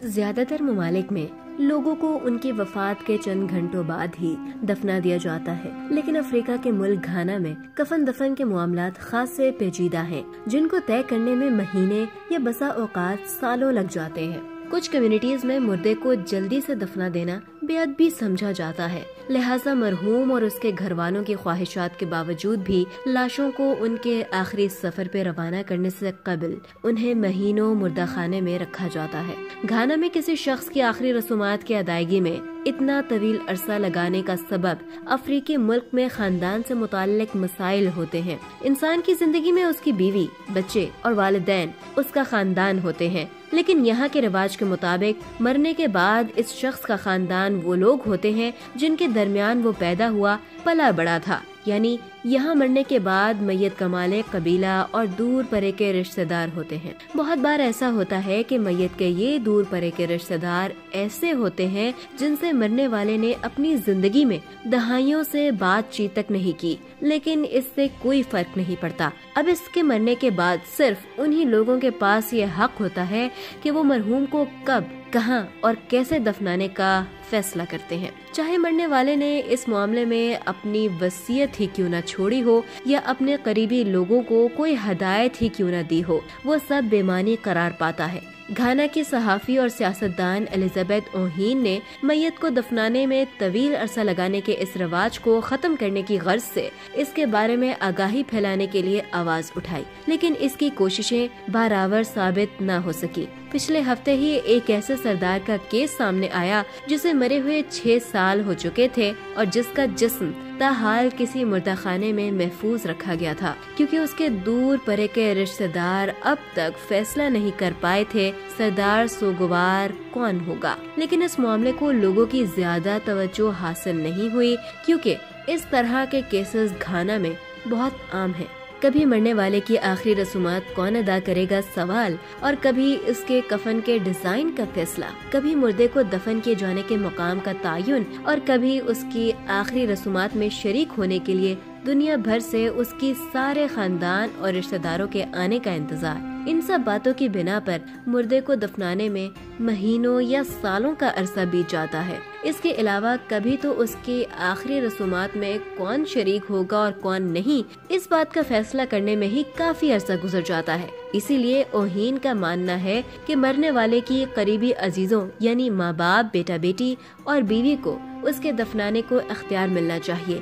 زیادہ تر ممالک میں لوگوں کو ان کی وفات کے چند گھنٹوں بعد ہی دفنا دیا جاتا ہے، لیکن افریقہ کے ملک گھانا میں کفن دفن کے معاملات خاص سے پیچیدہ ہیں، جن کو طے کرنے میں مہینے یا بسا اوقات سالوں لگ جاتے ہیں۔ کچھ کمیونٹیز میں مردے کو جلدی سے دفنا دینا بے ادبی سمجھا جاتا ہے، لہٰذا مرحوم اور اس کے گھر والوں کی خواہشات کے باوجود بھی لاشوں کو ان کے آخری سفر پہ روانہ کرنے سے قبل انہیں مہینوں مردہ خانے میں رکھا جاتا ہے۔ گھانا میں کسی شخص کی آخری رسومات کی ادائیگی میں اتنا طویل عرصہ لگانے کا سبب افریقی ملک میں خاندان سے متعلق مسائل ہوتے ہیں۔ انسان کی زندگی میں اس کی بیوی، بچے اور والدین اس کا خاندان ہوتے ہیں، لیکن یہاں کے رواج کے مطابق مرنے کے بعد اس شخص کا خاندان وہ لوگ ہوتے ہیں جن کے درمیان وہ پیدا ہوا پلا بڑا تھا، یعنی یہاں مرنے کے بعد میت کا مالک قبیلہ اور دور پرے کے رشتہ دار ہوتے ہیں۔ بہت بار ایسا ہوتا ہے کہ میت کے یہ دور پرے کے رشتہ دار ایسے ہوتے ہیں جن سے مرنے والے نے اپنی زندگی میں دہائیوں سے بات چیت تک نہیں کی، لیکن اس سے کوئی فرق نہیں پڑتا۔ اب اس کے مرنے کے بعد صرف انہی لوگوں کے پاس یہ حق ہوتا ہے کہ وہ مرحوم کو کب، کہاں اور کیسے دفنانے کا فیصلہ کرتے ہیں، چاہے مرنے والے نے اس معاملے میں اپنی وصیت ہی کیوں نہ چھوڑی ہو یا اپنے قریبی لوگوں کو کوئی ہدایت ہی کیوں نہ دی ہو، وہ سب بے معنی قرار پاتا ہے۔ گھانا کی صحافی اور سیاستدان الزبیتھ اوہین نے میت کو دفنانے میں طویل عرصہ لگانے کے اس رواج کو ختم کرنے کی غرض سے اس کے بارے میں آگاہی پھیلانے کے لیے آواز اٹھائی، لیکن اس کی کوششیں بارآور ثابت نہ ہو سکی۔ پچھلے ہفتے ہی ایک ایسے سردار کا کیس سامنے آیا جسے مرے ہوئے 6 سال ہو چکے تھے اور جس کا جسم تاحال کسی مردہ خانے میں محفوظ رکھا گیا تھا، کیونکہ اس کے دور پرے کے رشتہ دار اب تک فیصلہ نہیں کر پائے تھے سردار سوگوار کون ہوگا۔ لیکن اس معاملے کو لوگوں کی زیادہ توجہ حاصل نہیں ہوئی، کیونکہ اس طرح کے کیسز گھانا میں بہت عام ہیں۔ کبھی مرنے والے کی آخری رسومات کون ادا کرے گا سوال، اور کبھی اس کے کفن کے ڈیزائن کا فیصلہ، کبھی مردے کو دفن کیے جانے کے مقام کا تعین، اور کبھی اس کی آخری رسومات میں شریک ہونے کے لیے دنیا بھر سے اس کی سارے خاندان اور رشتہ داروں کے آنے کا انتظار۔ ان سب باتوں کی بنا پر مردے کو دفنانے میں مہینوں یا سالوں کا عرصہ بیت جاتا ہے۔ اس کے علاوہ کبھی تو اس کی آخری رسومات میں کون شریک ہوگا اور کون نہیں، اس بات کا فیصلہ کرنے میں ہی کافی عرصہ گزر جاتا ہے۔ اسی لیے اوہین کا ماننا ہے کہ مرنے والے کی قریبی عزیزوں یعنی ماں باپ، بیٹا بیٹی اور بیوی کو اس کے دفنانے کو اختیار ملنا چاہیے۔